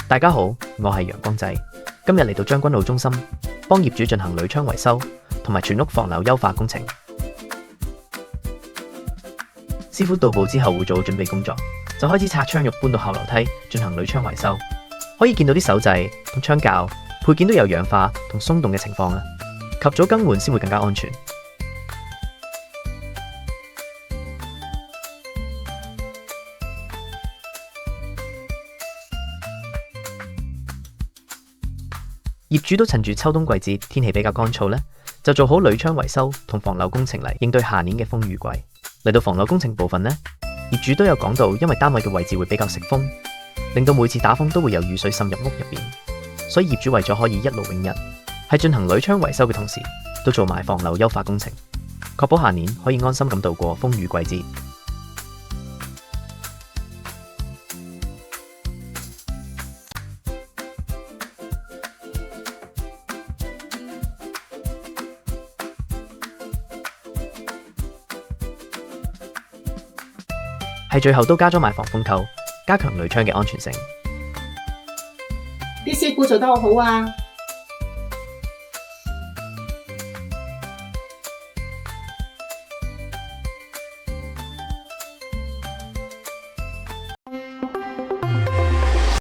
大家好，我係陽光仔，今日嚟到將軍澳中心，幫業主進行鋁窗維修同埋全屋防漏優化工程。師傅到埗之後會做好準備工作，就開始拆窗肉搬到後樓梯進行鋁窗維修。可以見到啲手掣同窗鉸配件都有氧化同鬆動嘅情況啦，及早更換先會更加安全。業主都趁住秋冬季節天氣比較乾燥呢，就做好鋁窗維修同防漏工程嚟應對下年嘅風雨季。嚟到防漏工程部分呢，業主都有講到，因為單位嘅位置會比較食風，令到每次打風都會有雨水滲入屋入邊，所以業主為咗可以一勞永逸，喺進行鋁窗維修嘅同時，都做埋防漏優化工程，確保下年可以安心咁度過風雨季節。係最後都加咗埋防風扣，加強鋁窗嘅安全性。啲師傅做得好好啊！